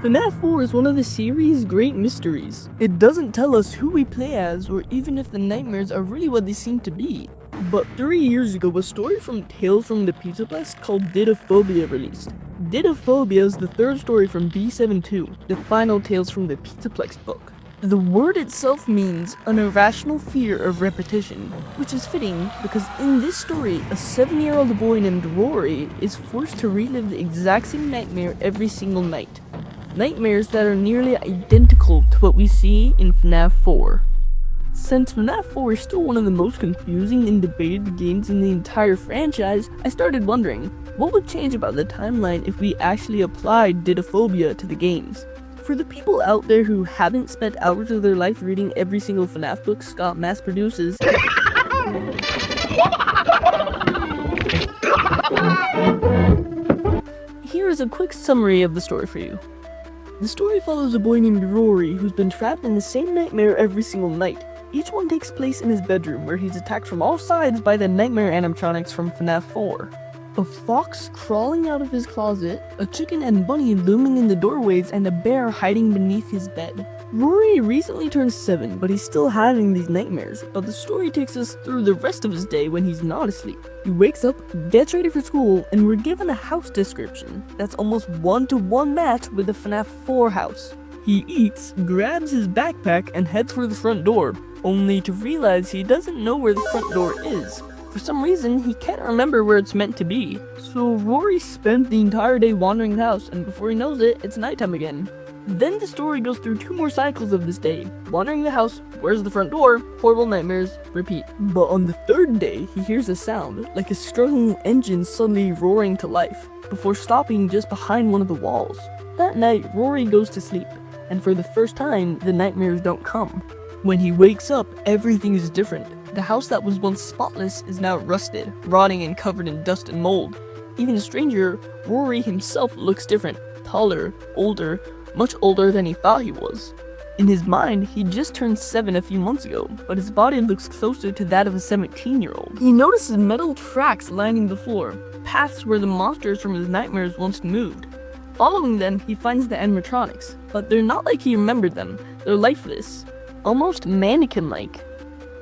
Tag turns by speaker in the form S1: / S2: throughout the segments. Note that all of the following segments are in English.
S1: FNaF 4 is one of the series' great mysteries. It doesn't tell us who we play as or even if the nightmares are really what they seem to be. But 3 years ago, a story from Tales from the Pizzaplex called Didophobia released. Didophobia is the third story from B72, the final Tales from the Pizzaplex book. The word itself means an irrational fear of repetition, which is fitting because in this story, a 7-year-old boy named Rory is forced to relive the exact same nightmare every single night. Nightmares that are nearly identical to what we see in FNaF 4. Since FNaF 4 is still one of the most confusing and debated games in the entire franchise, I started wondering, what would change about the timeline if we actually applied Didophobia to the games? For the people out there who haven't spent hours of their life reading every single FNaF book Scott mass produces, here is a quick summary of the story for you. The story follows a boy named Rory who's been trapped in the same nightmare every single night. Each one takes place in his bedroom where he's attacked from all sides by the nightmare animatronics from FNaF 4. A fox crawling out of his closet, a chicken and bunny looming in the doorways, and a bear hiding beneath his bed. Rory recently turned 7, but he's still having these nightmares, but the story takes us through the rest of his day when he's not asleep. He wakes up, gets ready for school, and we're given a house description that's almost one-to-one match with the FNaF 4 house. He eats, grabs his backpack, and heads for the front door, only to realize he doesn't know where the front door is. For some reason, he can't remember where it's meant to be. So Rory spends the entire day wandering the house, and before he knows it, it's nighttime again. Then the story goes through 2 more cycles of this day. Wandering the house, where's the front door, horrible nightmares, repeat. But on the 3rd day, he hears a sound, like a struggling engine suddenly roaring to life, before stopping just behind one of the walls. That night, Rory goes to sleep, and for the first time, the nightmares don't come. When he wakes up, everything is different. The house that was once spotless is now rusted, rotting and covered in dust and mold. Even stranger, Rory himself looks different, taller, older, much older than he thought he was. In his mind, he just turned 7 a few months ago, but his body looks closer to that of a 17-year-old. He notices metal tracks lining the floor, paths where the monsters from his nightmares once moved. Following them, he finds the animatronics, but they're not like he remembered them, they're lifeless, almost mannequin-like.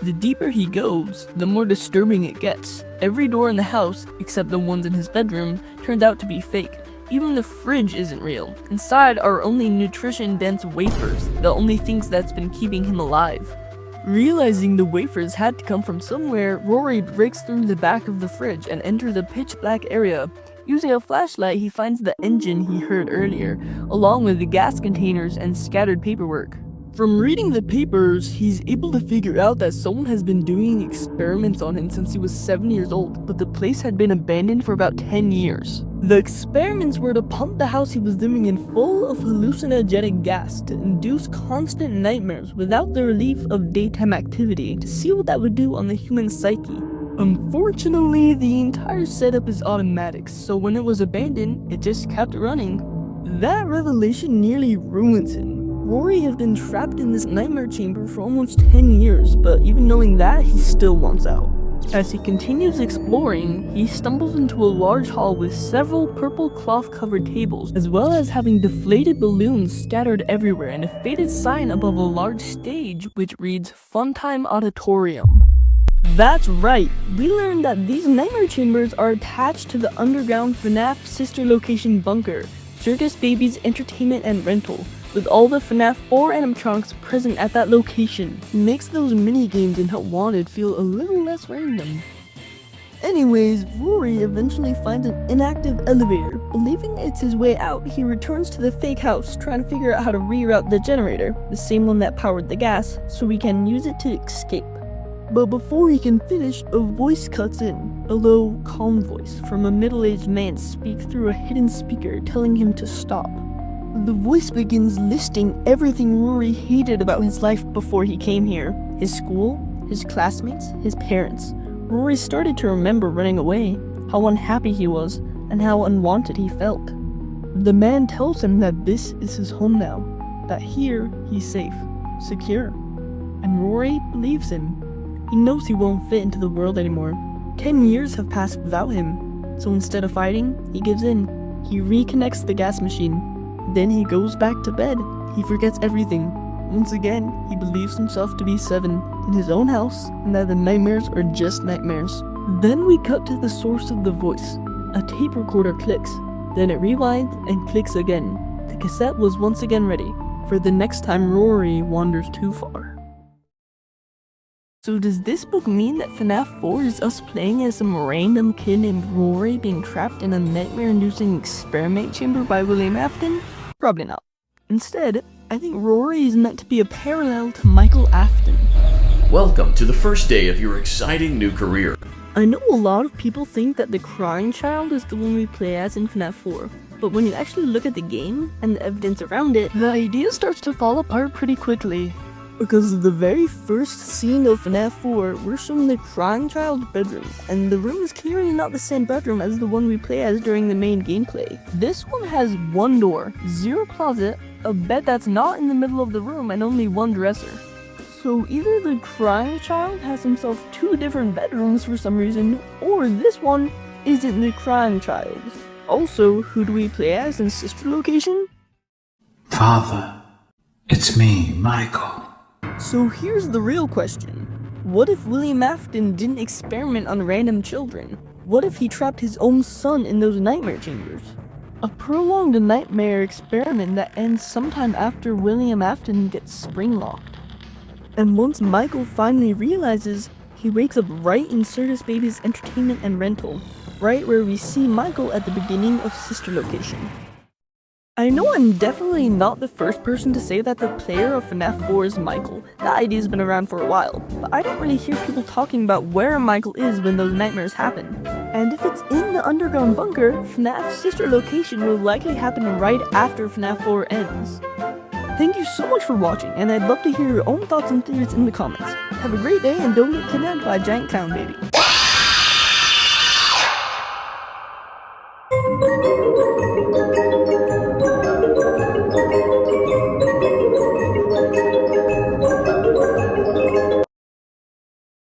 S1: The deeper he goes, the more disturbing it gets. Every door in the house, except the ones in his bedroom, turned out to be fake. Even the fridge isn't real. Inside are only nutrition-dense wafers, the only things that's been keeping him alive. Realizing the wafers had to come from somewhere, Rory breaks through the back of the fridge and enters a pitch-black area. Using a flashlight, he finds the engine he heard earlier, along with the gas containers and scattered paperwork. From reading the papers, he's able to figure out that someone has been doing experiments on him since he was 7 years old, but the place had been abandoned for about 10 years. The experiments were to pump the house he was living in full of hallucinogenic gas to induce constant nightmares without the relief of daytime activity to see what that would do on the human psyche. Unfortunately, the entire setup is automatic, so when it was abandoned, it just kept running. That revelation nearly ruins him. Rory has been trapped in this nightmare chamber for almost 10 years, but even knowing that, he still wants out. As he continues exploring, he stumbles into a large hall with several purple cloth-covered tables, as well as having deflated balloons scattered everywhere and a faded sign above a large stage which reads Funtime Auditorium. That's right, we learned that these nightmare chambers are attached to the underground FNaF sister location bunker, Circus Baby's Entertainment and Rental, with all the FNaF 4 animatronics present at that location. It makes those mini-games in Help Wanted feel a little less random. Anyways, Rory eventually finds an inactive elevator. Believing it's his way out, he returns to the fake house, trying to figure out how to reroute the generator, the same one that powered the gas, so he can use it to escape. But before he can finish, a voice cuts in. A low, calm voice from a middle-aged man speaks through a hidden speaker, telling him to stop. The voice begins listing everything Rory hated about his life before he came here. His school, his classmates, his parents. Rory started to remember running away, how unhappy he was, and how unwanted he felt. The man tells him that this is his home now, that here he's safe, secure. And Rory believes him. He knows he won't fit into the world anymore. 10 years have passed without him, so instead of fighting, he gives in. He reconnects the gas machine. Then he goes back to bed. He forgets everything. Once again, he believes himself to be 7 in his own house and that the nightmares are just nightmares. Then we cut to the source of the voice. A tape recorder clicks. Then it rewinds and clicks again. The cassette was once again ready for the next time Rory wanders too far. So does this book mean that FNaF 4 is us playing as some random kid named Rory being trapped in a nightmare-inducing experiment chamber by William Afton? Probably not. Instead, I think Rory is meant to be a parallel to Michael Afton.
S2: Welcome to the first day of your exciting new career.
S1: I know a lot of people think that the crying child is the one we play as in FNaF 4, but when you actually look at the game and the evidence around it, the idea starts to fall apart pretty quickly. Because of the very first scene of FNaF 4, we're shown the crying child's bedroom, and the room is clearly not the same bedroom as the one we play as during the main gameplay. This one has 1 door, 0 closet, a bed that's not in the middle of the room, and only 1 dresser. So either the crying child has himself 2 different bedrooms for some reason, or this one isn't the crying child. Also, who do we play as in sister location?
S3: Father, it's me, Michael.
S1: So here's the real question. What if William Afton didn't experiment on random children? What if he trapped his own son in those nightmare chambers? A prolonged nightmare experiment that ends sometime after William Afton gets spring-locked. And once Michael finally realizes, he wakes up right in Circus Baby's entertainment and rental, right where we see Michael at the beginning of Sister Location. I know I'm definitely not the first person to say that the player of FNaF 4 is Michael. That idea's been around for a while, but I don't really hear people talking about where Michael is when those nightmares happen. And if it's in the underground bunker, FNaF's sister location will likely happen right after FNaF 4 ends. Thank you so much for watching, and I'd love to hear your own thoughts and theories in the comments. Have a great day and don't get kidnapped by a giant clown baby.